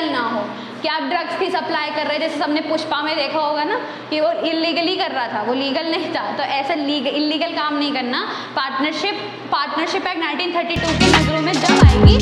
Illegal ना हो, कि आप ड्रग्स की सप्लाई कर रहे हैं, जैसे सबने पुष्पा में देखा होगा ना कि वो इलीगली कर रहा था, वो लीगल नहीं था, तो ऐसा इलीगल काम नहीं करना। पार्टनरशिप एक्ट 1932 की नज़रों में जब आएगी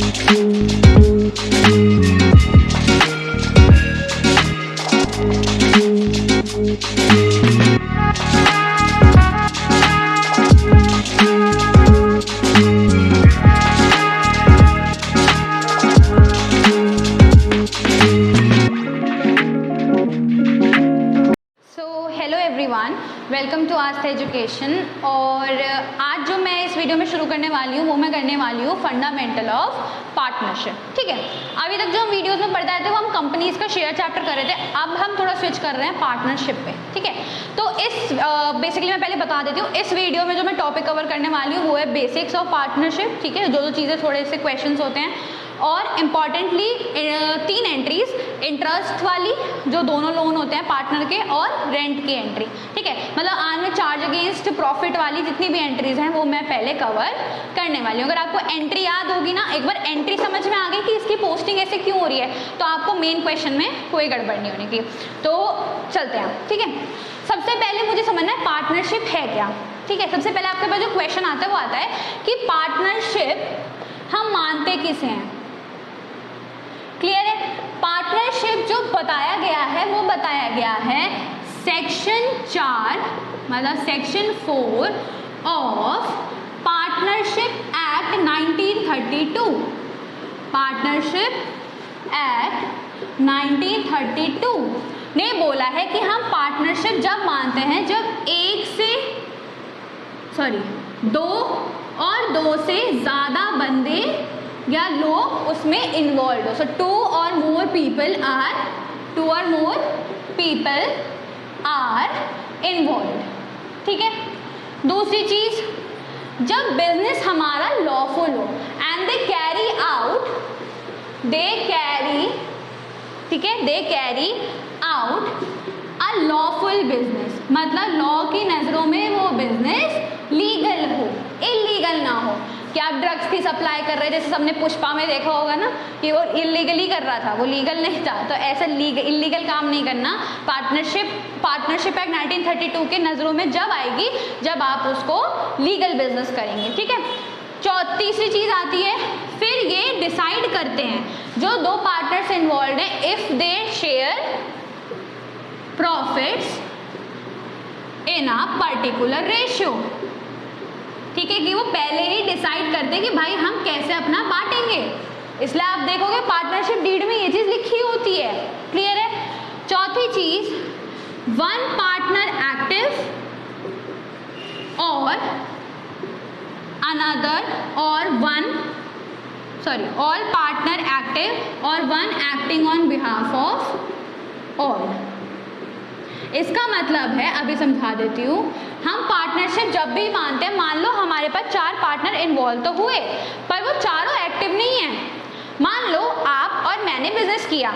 वेलकम टू आस्था एजुकेशन। और आज जो मैं इस वीडियो में शुरू करने वाली हूँ वो मैं करने वाली हूँ फंडामेंटल ऑफ पार्टनरशिप। ठीक है, अभी तक जो हम वीडियोस में पढ़ते थे वो हम कंपनीज का शेयर चैप्टर कर रहे थे, अब हम थोड़ा स्विच कर रहे हैं पार्टनरशिप पे। ठीक है, तो इस बेसिकली मैं पहले बता देती हूँ, इस वीडियो में जो मैं टॉपिक कवर करने वाली हूँ वो है बेसिक्स ऑफ पार्टनरशिप। ठीक है, जो चीज़ें थोड़े से क्वेश्चन होते हैं, और इम्पॉर्टेंटली 3 एंट्रीज, इंटरेस्ट वाली जो दोनों लोन होते हैं पार्टनर के, और रेंट की एंट्री। ठीक है, मतलब आज में चार्ज अगेंस्ट प्रॉफिट वाली जितनी भी एंट्रीज हैं वो मैं पहले कवर करने वाली हूँ। अगर आपको एंट्री याद होगी ना, एक बार एंट्री समझ में आ गई कि इसकी पोस्टिंग ऐसे क्यों हो रही है, तो आपको मेन क्वेश्चन में कोई गड़बड़ नहीं होने की। तो चलते हैं। ठीक है, सबसे पहले मुझे समझना है पार्टनरशिप है क्या। ठीक है, सबसे पहले आपके पास जो क्वेश्चन आता है वो आता है कि पार्टनरशिप हम मानते किसे हैं। क्लियर है, पार्टनरशिप जो बताया गया है वो बताया गया है सेक्शन 4 मतलब section 4 of partnership act 1932। Partnership act 1932 ने बोला है कि हम पार्टनरशिप जब मानते हैं जब 2 और 2 से ज़्यादा बंदे या लोग उसमें इन्वॉल्व हो। सो 2 और मोर पीपल आर इन्वॉल्व। ठीक है, दूसरी चीज, जब बिजनेस हमारा लॉफुल हो and they carry out a lawful business, मतलब लॉ की नज़रों में वो बिजनेस लीगल हो, इलीगल ना हो, कि आप ड्रग्स की सप्लाई कर रहे हैं, जैसे सबने पुष्पा में देखा होगा ना कि वो इलीगली कर रहा था, वो लीगल नहीं था, तो ऐसा इलीगल काम नहीं करना। पार्टनरशिप एक्ट 1932 के नज़रों में जब आएगी जब आप उसको लीगल बिजनेस करेंगे। ठीक है, तीसरी चीज़ आती है, फिर ये डिसाइड करते हैं जो 2 पार्टनर्स इन्वॉल्व हैं, if they share profits in a particular ratio. ठीक है, कि वो पहले ही डिसाइड करते हैं कि भाई हम कैसे अपना बांटेंगे, इसलिए आप देखोगे पार्टनरशिप डीड में ये चीज़ लिखी होती है। क्लियर है। चौथी चीज, 1 पार्टनर एक्टिव और अनदर ऑल पार्टनर एक्टिव और 1 acting on behalf of all. इसका मतलब है, अभी समझा देती हूँ, हम पार्टनरशिप जब भी मानते हैं, मान लो हमारे पास 4 पार्टनर इन्वॉल्व तो हुए पर वो चारों एक्टिव नहीं है। मान लो आप और मैंने बिजनेस किया,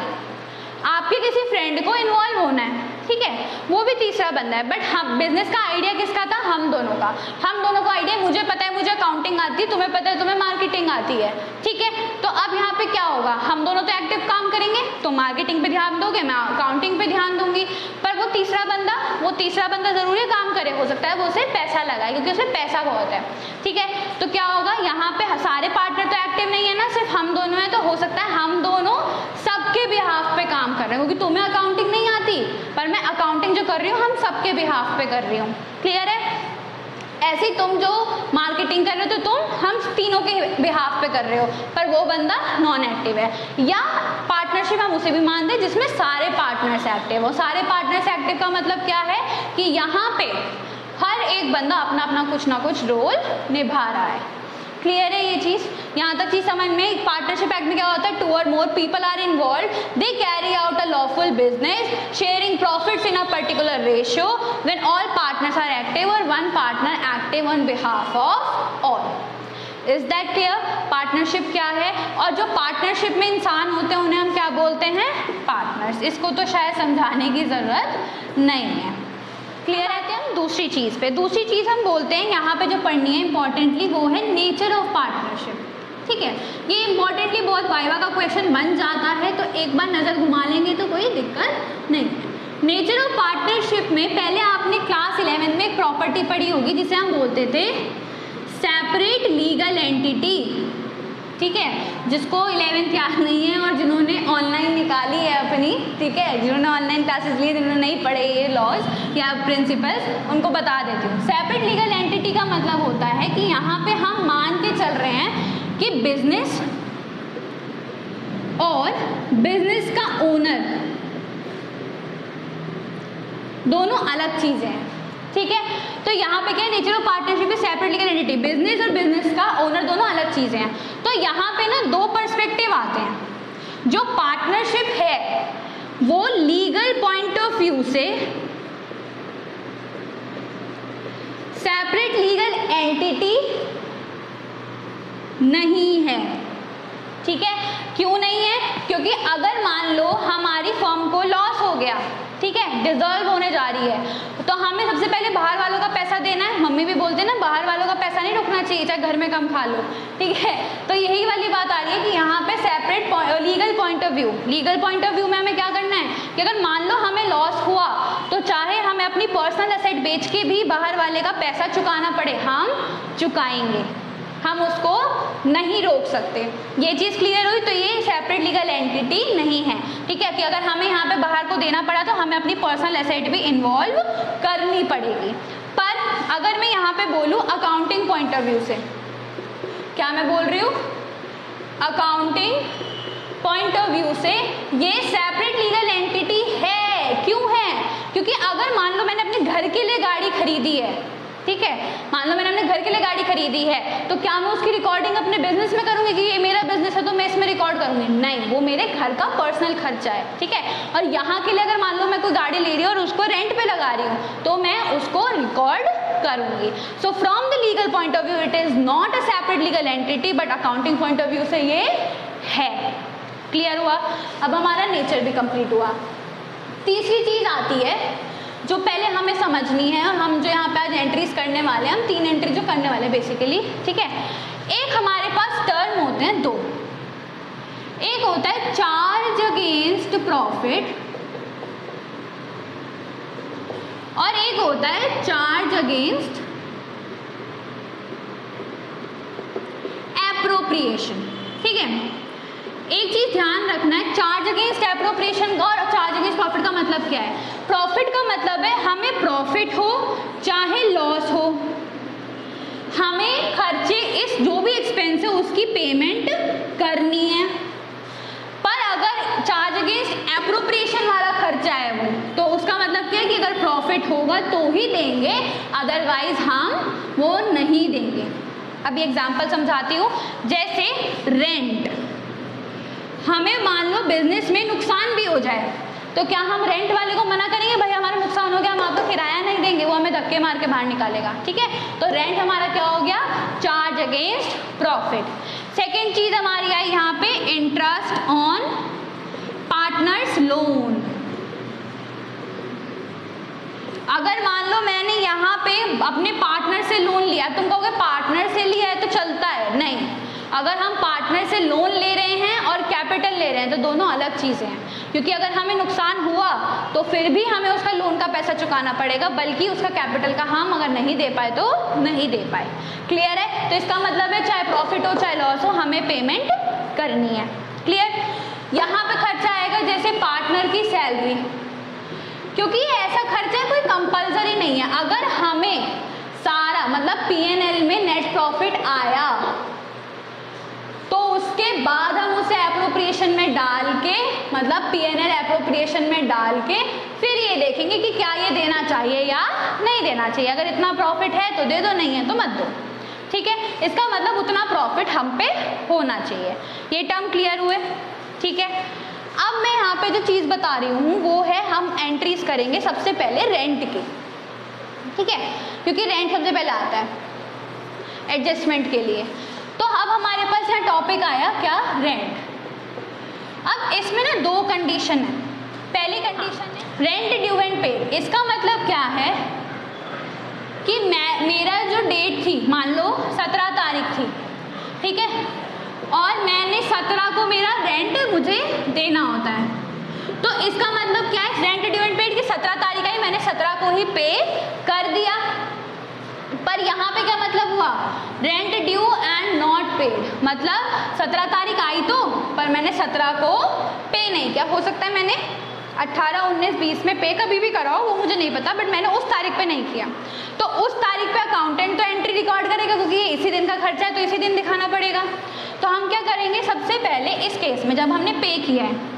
आपके किसी फ्रेंड को इन्वॉल्व होना है, ठीक है, वो भी तीसरा बंदा है, बट हम बिजनेस का आइडिया किसका था, हम दोनों का। हम दोनों का आइडिया, मुझे पता है मुझे अकाउंटिंग आती है, तुम्हें पता है तुम्हें मार्केटिंग आती है। ठीक है, तो अब यहाँ पे क्या होगा, हम दोनों तो एक्टिव काम करेंगे, तो मार्केटिंग पे ध्यान दोगे, मैं अकाउंटिंग पे ध्यान दूंगी, पर वो तीसरा बंदा जरूरी काम करे, हो सकता है वो उसे पैसा लगाए क्योंकि उसे पैसा बहुत है। ठीक है, तो क्या होगा, यहाँ पे सारे पार्टनर तो एक्टिव नहीं है ना, सिर्फ हम दोनों हैं, तो हो सकता है हम दोनों सबके बिहाफ पे काम कर रहे हैं, क्योंकि तुम्हें अकाउंटिंग नहीं आती पर मैं अकाउंटिंग जो कर रही हूँ हम सबके बिहाफ पे कर रही हूँ। क्लियर है। ऐसे ही तुम जो मार्केटिंग कर रहे हो तो तुम हम तीनों के बिहाफ पे कर रहे हो, पर वो बंदा नॉन एक्टिव है। या पार्टनरशिप हम उसे भी मानते हैं जिसमें सारे पार्टनर्स एक्टिव हो। सारे पार्टनर्स एक्टिव का मतलब क्या है कि यहाँ पे हर एक बंदा अपना अपना कुछ ना कुछ रोल निभा रहा है। क्लियर है ये चीज़, यहाँ तक चीज़ समझ में। पार्टनरशिप एक्ट में क्या होता है, 2 और more people are involve, they carry out a lawful business sharing profits in a particular ratio when all partners are active और 1 partner active on behalf of all. Is that clear. Partnership क्या है, और जो partnership में इंसान होते हैं उन्हें हम क्या बोलते हैं, पार्टनर्स। इसको तो शायद समझाने की जरूरत नहीं है। क्लियर है। हम दूसरी चीज़ हम बोलते हैं यहाँ पे जो पढ़नी है इंपॉर्टेंटली, वो है नेचर ऑफ पार्टनरशिप। ठीक है, ये इंपॉर्टेंटली बहुत वाइवा का क्वेश्चन बन जाता है, तो एक बार नज़र घुमा लेंगे तो कोई दिक्कत नहीं है। नेचर ऑफ पार्टनरशिप में पहले आपने क्लास 11 में एक प्रॉपर्टी पढ़ी होगी जिसे हम बोलते थे सेपरेट लीगल एंटिटी, ठीक है, जिसको 11th याद नहीं है और जिन्होंने ऑनलाइन निकाली है अपनी, ठीक है, जिन्होंने ऑनलाइन क्लासेस ली, जिन्होंने नहीं पढ़े ये लॉज या प्रिंसिपल्स, उनको बता देती हूँ। सेपरेट लीगल एंटिटी का मतलब होता है कि यहाँ पे हम मान के चल रहे हैं कि बिजनेस और बिजनेस का ओनर दोनों अलग चीजें हैं, ठीक है। तो यहाँ पे क्या है, नेचर ऑफ पार्टनरशिप में सेपरेट लीगल एंटिटी, बिजनेस और बिजनेस का ओनर दोनों अलग चीजें हैं। तो यहाँ पे ना दो पर्सपेक्टिव आते हैं। जो पार्टनरशिप है वो लीगल पॉइंट ऑफ व्यू से सेपरेट लीगल एंटिटी नहीं है, ठीक है। क्यों नहीं है? क्योंकि अगर मान लो हमारी फर्म को लॉस हो गया, ठीक है, डिजॉल्व होने जा रही है, तो हमें सबसे पहले बाहर वालों का पैसा देना है। मम्मी भी बोलते हैं ना, बाहर वालों का पैसा नहीं रुकना चाहिए, चाहे घर में कम खा लो, ठीक है। तो यही वाली बात आ रही है कि यहाँ पे separate legal point of view, legal point of view में हमें क्या करना है कि अगर मान लो हमें लॉस हुआ तो चाहे हमें अपनी पर्सनल एसेट बेच के भी बाहर वाले का पैसा चुकाना पड़े, हम चुकाएंगे, हम उसको नहीं रोक सकते। ये चीज़ क्लियर हुई? तो ये सेपरेट लीगल एंटिटी नहीं है, ठीक है, कि अगर हमें यहाँ पे बाहर को देना पड़ा तो हमें अपनी पर्सनल एसेट भी इन्वॉल्व करनी पड़ेगी। पर अगर मैं यहाँ पे बोलूँ अकाउंटिंग पॉइंट ऑफ व्यू से, क्या मैं बोल रही हूँ, अकाउंटिंग पॉइंट ऑफ व्यू से ये सेपरेट लीगल एंटिटी है। क्यों है? क्योंकि अगर मान लो मैंने अपने घर के लिए गाड़ी खरीदी है, ठीक है, मान लो मैंने अपने घर के लिए गाड़ी खरीदी है, तो क्या मैं उसकी रिकॉर्डिंग अपने बिजनेस में करूंगी कि ये मेरा बिजनेस है तो मैं इसमें रिकॉर्ड करूंगी? नहीं, वो मेरे घर का पर्सनल खर्चा है, ठीक है। और यहाँ के लिए अगर मान लो मैं कोई गाड़ी ले रही हूँ और उसको रेंट पे लगा रही हूँ तो मैं उसको रिकॉर्ड करूंगी। So from the legal point of view it is not a separate legal entity, but accounting point of view से ये है। क्लियर हुआ? अब हमारा नेचर भी कंप्लीट हुआ। तीसरी चीज आती है जो पहले हमें समझनी है, और हम जो यहाँ पे आज एंट्रीज करने वाले हैं, हम 3 एंट्री जो करने वाले हैं बेसिकली, ठीक है। एक हमारे पास टर्म होते हैं 2, एक होता है चार्ज अगेंस्ट प्रॉफिट और एक होता है चार्ज अगेंस्ट एप्रोप्रिएशन, ठीक है। एक चीज ध्यान रखना है, चार्ज अगेंस्ट एप्रोप्रिएशन का और चार्ज अगेंस्ट प्रॉफिट का मतलब क्या है। प्रॉफिट का मतलब है हमें प्रॉफिट हो चाहे लॉस हो, हमें खर्चे इस जो भी एक्सपेंस है उसकी पेमेंट करनी है। पर अगर चार्ज अगेंस्ट एप्रोप्रिएशन वाला खर्चा है वो, तो उसका मतलब क्या है कि अगर प्रॉफिट होगा तो ही देंगे, अदरवाइज हम वो नहीं देंगे। अभी एग्जांपल समझाती हूँ। जैसे रेंट, हमें मान लो बिजनेस में नुकसान भी हो जाए तो क्या हम रेंट वाले को मना करेंगे, भाई हमारा नुकसान हो गया हम आपको किराया नहीं देंगे? वो हमें धक्के मार के बाहर निकालेगा, ठीक है। तो रेंट हमारा क्या हो गया, चार्ज अगेंस्ट प्रॉफिट। सेकेंड चीज हमारी आई यहाँ पे इंटरेस्ट ऑन पार्टनर्स लोन। अगर मान लो मैंने यहाँ पे अपने पार्टनर से लोन लिया, तुम कहोगे पार्टनर से लिया है तो चलता है, नहीं। अगर हम पार्टनर से लोन ले रहे हैं और कैपिटल ले रहे हैं तो दोनों अलग चीज़ें हैं, क्योंकि अगर हमें नुकसान हुआ तो फिर भी हमें उसका लोन का पैसा चुकाना पड़ेगा, बल्कि उसका कैपिटल का हम अगर नहीं दे पाए तो नहीं दे पाए। क्लियर है? तो इसका मतलब है चाहे प्रॉफिट हो चाहे लॉस हो हमें पेमेंट करनी है। क्लियर? यहाँ पे खर्चा आएगा जैसे पार्टनर की सैलरी, क्योंकि ये ऐसा खर्चा है कोई कंपल्सरी नहीं है। अगर हमें सारा मतलब P&L में नेट प्रॉफिट आया तो उसके बाद हम उसे एप्रोप्रिएशन में डाल के, मतलब P&L एप्रोप्रिएशन में डाल के फिर ये देखेंगे कि क्या ये देना चाहिए या नहीं देना चाहिए। अगर इतना प्रॉफिट है तो दे दो, नहीं है तो मत दो, ठीक है। इसका मतलब उतना प्रॉफिट हम पे होना चाहिए। ये टर्म क्लियर हुए? ठीक है। अब मैं यहाँ पे जो चीज़ बता रही हूँ वो है हम एंट्रीज करेंगे सबसे पहले रेंट की, ठीक है, क्योंकि रेंट सबसे पहले आता है एडजस्टमेंट के लिए। तो अब हमारे पास यहाँ टॉपिक आया क्या, रेंट। अब इसमें ना 2 कंडीशन है। पहली कंडीशन है रेंट ड्यू एंड पेड। इसका मतलब क्या है कि मेरा जो डेट थी मान लो 17 तारीख थी, ठीक है, और मैंने 17 को मेरा रेंट मुझे देना होता है। तो इसका मतलब क्या है, रेंट ड्यू एंड पेड की 17 तारीख आई, मैंने 17 को ही पे कर दिया। पर यहाँ पे क्या मतलब हुआ, rent due and not paid, मतलब 17 तारीख आई तो, पर मैंने 17 को पे नहीं किया। हो सकता है मैंने 18, 19, 20 में पे कभी भी करा हो, वो मुझे नहीं पता, बट मैंने उस तारीख पे नहीं किया। तो उस तारीख पे अकाउंटेंट तो एंट्री रिकॉर्ड करेगा, क्योंकि ये इसी दिन का खर्चा है तो इसी दिन दिखाना पड़ेगा। तो हम क्या करेंगे, सबसे पहले इस केस में जब हमने पे किया है,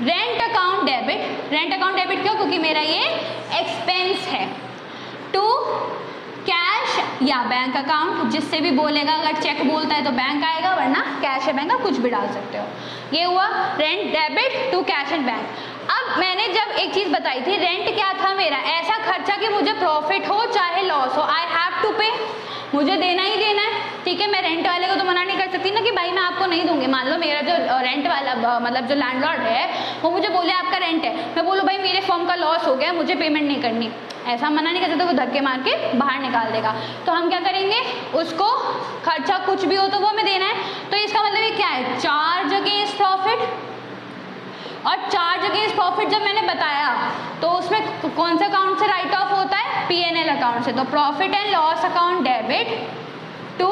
rent account debit, rent account debit क्यों, क्योंकि मेरा ये एक्सपेंस है, टू कैश या बैंक अकाउंट, जिससे भी बोलेगा, अगर चेक बोलता है तो बैंक आएगा, वरना कैश है बैंक, आप कुछ भी डाल सकते हो। ये हुआ rent debit to cash and bank. अब मैंने जब एक चीज बताई थी, रेंट क्या था मेरा, ऐसा खर्चा कि मुझे प्रॉफिट हो चाहे लॉस हो, आई हैव टू पे, मुझे देना ही देना है। ठीक है, मैं रेंट वाले को तो मना नहीं कर सकती ना कि भाई मैं आपको नहीं दूंगी। मान लो मेरा जो रेंट वाला मतलब जो लैंडलॉर्ड है वो मुझे बोले आपका रेंट है, मैं बोलूँ भाई मेरे फर्म का लॉस हो गया, मुझे पेमेंट नहीं करनी, ऐसा मना नहीं कर सकते, वो धक्के मार के बाहर निकाल देगा। तो हम क्या करेंगे, उसको खर्चा कुछ भी हो तो वो हमें देना है। तो इसका मतलब ये क्या है, चार्ज अगेंस्ट प्रॉफिट। और चार्ज अगेंस्ट प्रॉफिट जब मैंने बताया तो उसमें कौन से अकाउंट से राइट ऑफ होता है, P&L अकाउंट से। तो profit and loss account debit to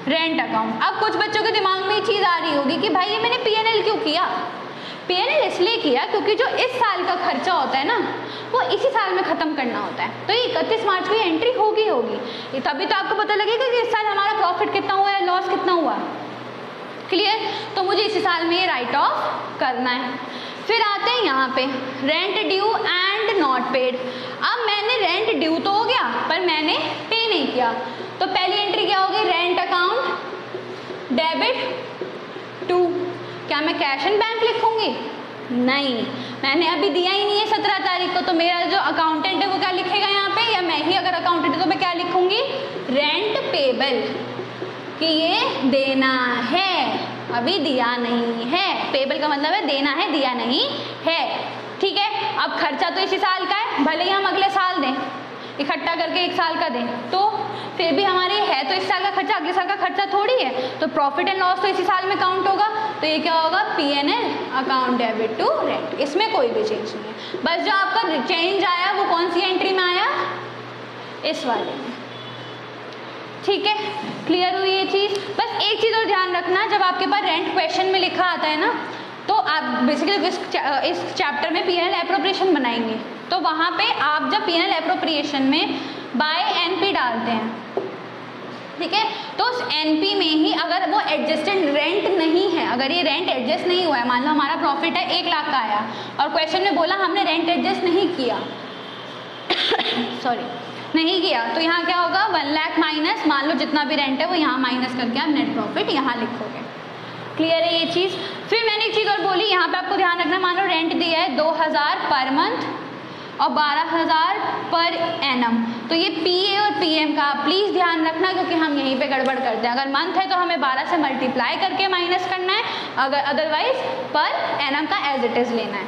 rent account. अब कुछ बच्चों के दिमाग में ये चीज़ आ रही होगी कि भाई ये मैंने P&L क्यों किया। P&L इसलिए किया क्योंकि जो इस साल का खर्चा होता है ना, वो इसी साल में ख़त्म करना होता है। तो ये 31 मार्च को एंट्री होगी, तभी तो आपको पता लगेगा कि इस साल हमारा प्रॉफिट कितना हुआ है, लॉस कितना हुआ। क्लियर, तो मुझे इसी साल में ये राइट ऑफ करना है। फिर आते हैं यहाँ पे rent due and not paid. अब मैंने रेंट ड्यू तो हो गया पर मैंने पे नहीं किया, तो पहली एंट्री क्या होगी, रेंट अकाउंट डेबिट टू, क्या मैं कैश एंड बैंक लिखूंगी, नहीं, मैंने अभी दिया ही नहीं है 17 तारीख को, तो मेरा जो अकाउंटेंट है वो क्या लिखेगा यहाँ पे, या मैं ही अगर अकाउंटेंट है तो मैं क्या लिखूंगी, रेंट पेबल, कि ये देना है, अभी दिया नहीं है। पेबल का मतलब है देना है, दिया नहीं है। ठीक है, अब खर्चा तो इसी साल का है, भले ही हम अगले साल दें, इकट्ठा करके एक साल का दें, तो फिर भी हमारे है तो इस साल का खर्चा, अगले साल का खर्चा थोड़ी है, तो प्रॉफिट एंड लॉस तो इसी साल में काउंट होगा। तो ये क्या होगा, P&L account debit to rent. इसमें कोई भी चेंज नहीं है, बस जो आपका चेंज आया वो कौन सी एंट्री में आया, इस वाले में। ठीक है, क्लियर हुई ये चीज़। बस एक चीज़ और ध्यान रखना, जब आपके पास रेंट क्वेश्चन में लिखा आता है ना, तो आप बेसिकली इस चैप्टर में P&L एप्रोप्रिएशन बनाएंगे, तो वहाँ पे आप जब P&L एप्रोप्रिएशन में बाय NP डालते हैं, ठीक है, तो उस NP में ही अगर वो एडजस्टेड रेंट नहीं है, अगर ये रेंट एडजस्ट नहीं हुआ है, मान लो हमारा प्रॉफिट है 1 लाख का आया और क्वेश्चन में बोला हमने रेंट एडजस्ट नहीं किया सॉरी नहीं किया, तो यहाँ क्या होगा, 1 लाख माइनस, मान लो जितना भी रेंट है वो यहाँ माइनस करके आप नेट प्रॉफिट यहाँ लिखोगे। क्लियर है ये चीज़। फिर मैंने एक चीज़ और बोली, यहाँ पे आपको ध्यान रखना, मान लो रेंट दिया है 2000 पर मंथ और 12000 पर एनम, तो ये PA और PM का प्लीज़ ध्यान रखना, क्योंकि हम यहीं पे गड़बड़ करते हैं। अगर मंथ है तो हमें 12 से मल्टीप्लाई करके माइनस करना है, अगर अदरवाइज पर एनम का एज इट इज़ लेना है।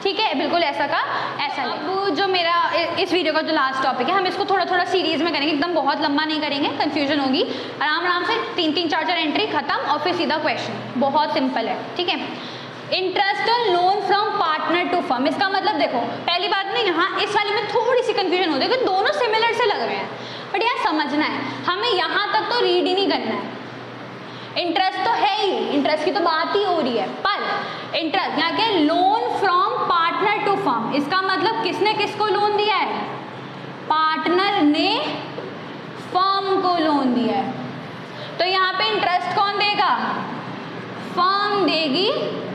ठीक है, बिल्कुल ऐसा का ऐसा ले। अब जो मेरा इस वीडियो का जो लास्ट टॉपिक है, हम इसको थोड़ा थोड़ा सीरीज में करेंगे, एकदम बहुत लंबा नहीं करेंगे, कंफ्यूजन होगी। आराम आराम से 3-3 4-4 एंट्री खत्म और फिर सीधा क्वेश्चन, बहुत सिंपल है। ठीक है, interest on loan from partner to firm, इसका मतलब देखो, पहली बात ना यहाँ इस वाले में थोड़ी सी कंफ्यूजन होती है कि दोनों सिमिलर से लग रहे हैं, बट यार समझना है, हमें यहाँ तक तो रीड ही नहीं करना है। इंटरेस्ट तो है ही, इंटरेस्ट की तो बात ही हो रही है, पर इंटरेस्ट यहाँ क्या, loan from partner to firm, इसका मतलब किसने किसको लोन दिया है, पार्टनर ने फर्म को लोन दिया है। तो यहाँ पे इंटरेस्ट कौन देगा, फर्म देगी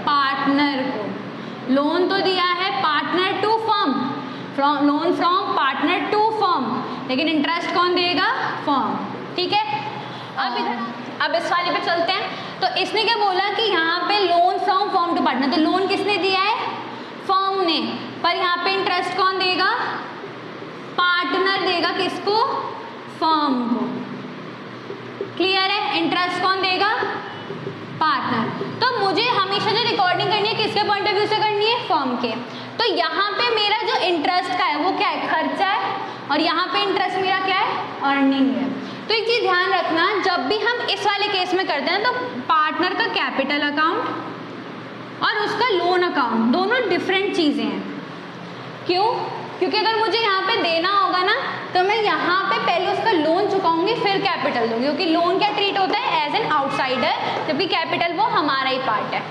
पार्टनर को। लोन तो दिया है partner to firm, loan from partner to firm, लेकिन इंटरेस्ट कौन देगा, फर्म। ठीक है, अब इस वाले पे चलते हैं। तो इसने क्या बोला कि यहाँ पे loan from firm to partner, तो लोन किसने दिया है, फर्म ने, पर यहाँ पे इंटरेस्ट कौन देगा, पार्टनर देगा, किसको, फर्म को। क्लियर है, इंटरेस्ट कौन देगा, पार्टनर। तो मुझे हमेशा जो रिकॉर्डिंग करनी है किसके पॉइंट ऑफ व्यू से करनी है, फर्म के। तो यहाँ पे मेरा जो इंटरेस्ट का है वो क्या है, खर्चा है, और यहाँ पे इंटरेस्ट मेरा क्या है, अर्निंग है। तो एक चीज़ ध्यान रखना, जब भी हम इस वाले केस में करते हैं तो पार्टनर का कैपिटल अकाउंट और उसका लोन अकाउंट दोनों डिफरेंट चीज़ें हैं। क्यों? क्योंकि अगर मुझे यहाँ पे देना होगा ना तो मैं यहाँ पे पहले उसका लोन चुकाऊंगी फिर कैपिटल दूंगी, क्योंकि लोन क्या ट्रीट होता है एज एन आउटसाइडर, जबकि कैपिटल वो हमारा ही पार्ट है।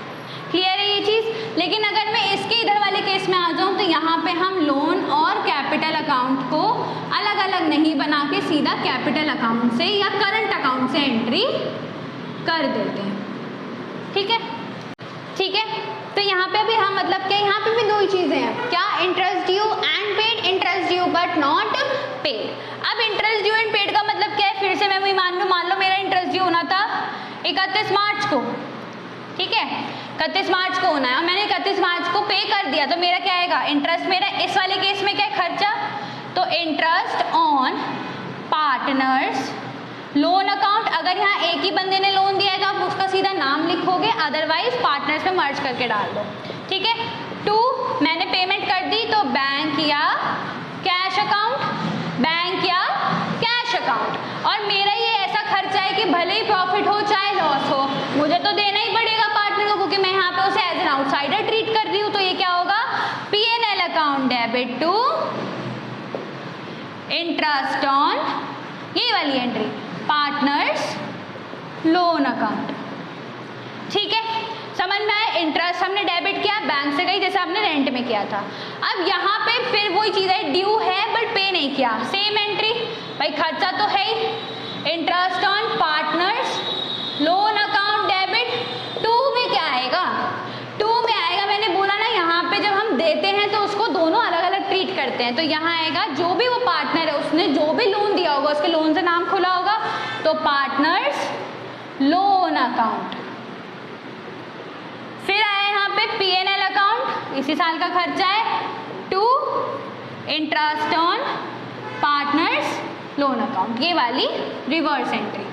क्लियर है ये चीज़? लेकिन अगर मैं इसके इधर वाले केस में आ जाऊँ तो यहाँ पे हम लोन और कैपिटल अकाउंट को अलग अलग नहीं बना के सीधा कैपिटल अकाउंट से या करंट अकाउंट से एंट्री कर देते हैं। ठीक है, ठीक है। तो यहाँ पे भी हम मतलब क्या, यहाँ पे भी दो ही चीज़ें हैं क्या, interest due and paid, interest due but not paid. अब इंटरेस्ट ड्यू एंड पेड का मतलब क्या है, फिर से मैं वही मान लो मेरा इंटरेस्ट ड्यू होना था 31 मार्च को, ठीक है, 31 मार्च को होना है और मैंने 31 मार्च को पे कर दिया, तो मेरा क्या आएगा, इंटरेस्ट मेरा इस वाले केस में क्या है, खर्चा, तो interest on partners loan account. अगर यहाँ एक ही बंदे ने लोन दिया है तो आप उसका सीधा नाम लिखोगे, अदरवाइज पार्टनर्स में मर्ज करके डाल दो। ठीक है, 2 मैंने पेमेंट कर दी तो बैंक या कैश अकाउंट, बैंक या कैश अकाउंट। और मेरा ये ऐसा खर्चा है कि भले ही प्रॉफिट हो चाहे लॉस हो मुझे तो देना ही पड़ेगा पार्टनर को, क्योंकि मैं यहाँ पे उसे एज एन आउटसाइडर ट्रीट कर रही हूँ। तो ये क्या होगा, P&L account debit to interest on, ये वाली एंट्री पार्टनर्स लोन अकाउंट। ठीक है, समझ में आया? इंटरेस्ट हमने डेबिट किया बैंक से गई, जैसे आपने रेंट में किया था। अब यहाँ पे फिर वही चीज़ है, ड्यू है बट पे नहीं किया, सेम एंट्री, भाई खर्चा तो है ही, interest on partners loan account debit. 2 में क्या आएगा, 2 में आएगा, मैंने बोला ना यहाँ पे जब हम देते हैं तो उसको दोनों अलग अलग ट्रीट करते हैं। तो यहाँ आएगा जो भी वो पार्टनर है उसने जो भी लोन दिया होगा उसके लोन से नाम खुला होगा, तो पार्टनर्स लोन अकाउंट। फिर आया यहाँ पे P&L अकाउंट, इसी साल का खर्चा है, 2 interest on partners loan account, ये वाली रिवर्स एंट्री।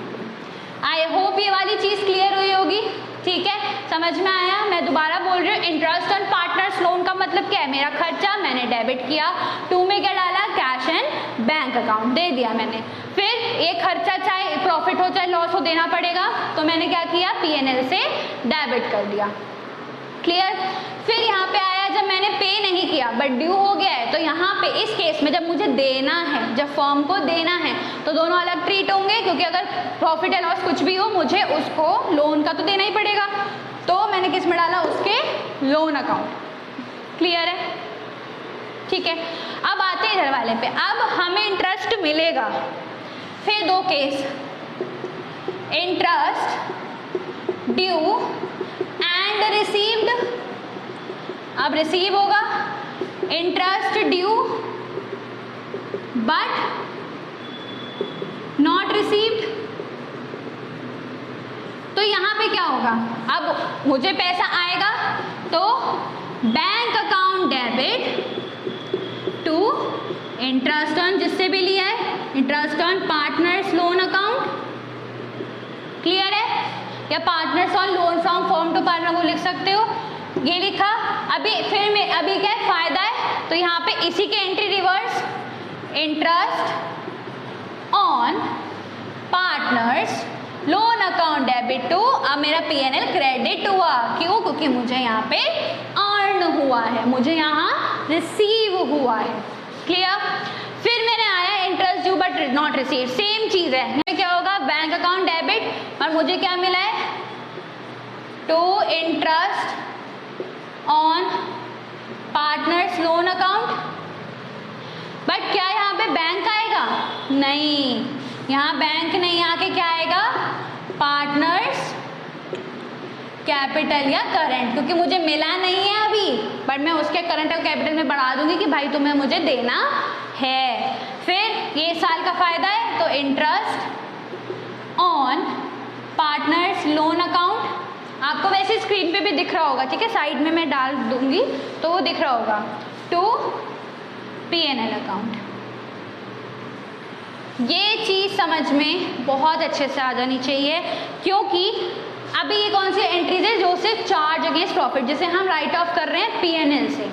आई होप ये वाली चीज़ क्लियर हुई होगी। ठीक है, समझ में आया? मैं दोबारा बोल रही हूँ, इंटरेस्ट ऑन पार्टनर्स लोन का मतलब क्या है, मेरा खर्चा मैंने डेबिट किया, 2 में क्या डाला, कैश एंड बैंक अकाउंट दे दिया मैंने। फिर ये खर्चा चाहे प्रॉफिट हो चाहे लॉस हो देना पड़ेगा, तो मैंने क्या किया, P&L से डेबिट कर दिया। क्लियर? फिर यहाँ पे आया जब मैंने पे नहीं किया बट ड्यू हो गया है, तो यहाँ पे इस केस में जब मुझे देना है, जब फर्म को देना है तो दोनों अलग ट्रीट होंगे, क्योंकि अगर प्रॉफिट या लॉस कुछ भी हो मुझे उसको लोन का तो देना ही पड़ेगा। तो मैंने किस में डाला, उसके लोन अकाउंट। क्लियर है? ठीक है, अब आते हैं इधर वाले पे। अब हमें इंटरेस्ट मिलेगा, फिर 2 case, interest due and received. अब रिसीव होगा, interest due but not received. तो यहां पे क्या होगा, अब मुझे पैसा आएगा तो bank account debit to interest on, जिससे भी लिया है, interest on partners loan account. Clear है? या partners on loan from firm to partner, वो लिख सकते हो, ये लिखा। अभी फिर में अभी क्या है, फायदा है, तो यहाँ पे इसी के entry reverse, interest on partners loan account debit to. अब मेरा P&L क्रेडिट हुआ, क्यों? क्योंकि मुझे यहाँ पे अर्न हुआ है, मुझे यहाँ रिसीव हुआ है। क्लियर? फिर मैंने आया interest due but not receive, same चीज़ है, क्या होगा, बैंक अकाउंट डेबिट, और मुझे क्या मिला है, to interest on partners loan account. But क्या यहाँ पे बैंक आएगा, नहीं, यहाँ बैंक नहीं, आके क्या आएगा, पार्टनर्स कैपिटल या करंट, क्योंकि मुझे मिला नहीं है अभी, बट मैं उसके करंट और कैपिटल में बढ़ा दूंगी कि भाई तुम्हें मुझे देना है। फिर ये साल का फायदा है, तो interest on partners loan account, आपको वैसे स्क्रीन पे भी दिख रहा होगा, ठीक है, साइड में मैं डाल दूंगी तो वो दिख रहा होगा, टू P&L अकाउंट। ये चीज़ समझ में बहुत अच्छे से आ जानी चाहिए, क्योंकि अभी ये कौन सी एंट्रीज है, जो सिर्फ चार्ज अगेंस्ट प्रॉफिट, जिसे हम राइट ऑफ कर रहे हैं P&L से।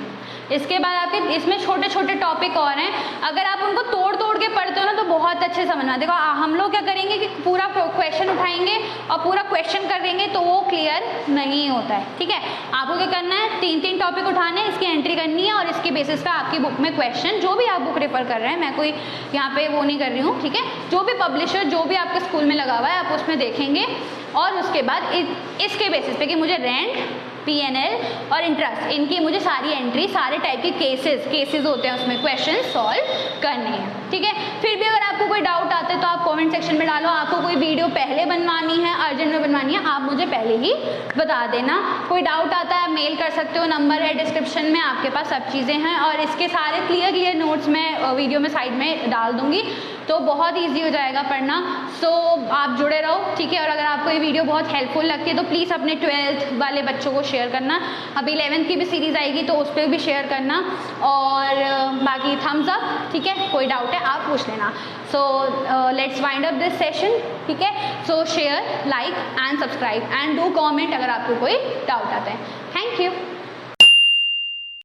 इसके बाद आपके इसमें छोटे छोटे टॉपिक और हैं, अगर आप उनको तोड़ तोड़ के पढ़ते हो ना तो बहुत अच्छे समझ में आते। देखो हम लोग क्या करेंगे कि पूरा क्वेश्चन उठाएंगे और पूरा क्वेश्चन कर देंगे तो वो क्लियर नहीं होता है, ठीक है। आपको क्या करना है, 3 टॉपिक उठाने हैं, इसकी एंट्री करनी है और इसके बेसिस पे आपकी बुक में क्वेश्चन, जो भी आप बुक रेफर कर रहे हैं, मैं कोई यहाँ पे वो नहीं कर रही हूँ, ठीक है, जो भी पब्लिशर जो भी आपके स्कूल में लगा हुआ है आप उसमें देखेंगे और उसके बाद इसके बेसिस पे कि मुझे रेंट, PNL और इंटरेस्ट, इनकी मुझे सारी एंट्री, सारे टाइप के केसेस होते हैं उसमें क्वेश्चन सॉल्व करने हैं, ठीक है। फिर भी अगर आपको कोई डाउट आता है तो आप कमेंट सेक्शन में डालो। आपको कोई वीडियो पहले बनवानी है, अर्जेंट में बनवानी है, आप मुझे पहले ही बता देना। कोई डाउट आता है आप मेल कर सकते हो, नंबर है डिस्क्रिप्शन में, आपके पास सब चीज़ें हैं और इसके सारे क्लियर नोट्स मैं वीडियो में साइड में डाल दूँगी, तो बहुत ईजी हो जाएगा पढ़ना। सो आप जुड़े रहो, ठीक है। और अगर आपको ये वीडियो बहुत हेल्पफुल लगती है तो प्लीज़ अपने 12th वाले बच्चों को शेयर करना। अभी 11th की भी सीरीज़ आएगी तो उस पर भी शेयर करना और बाकी थम्स अप, ठीक है। कोई डाउट है आप पूछ लेना। So let's wind up this session, ठीक है। सो share, like and subscribe and do comment अगर आपको कोई डाउट आता है। Thank you.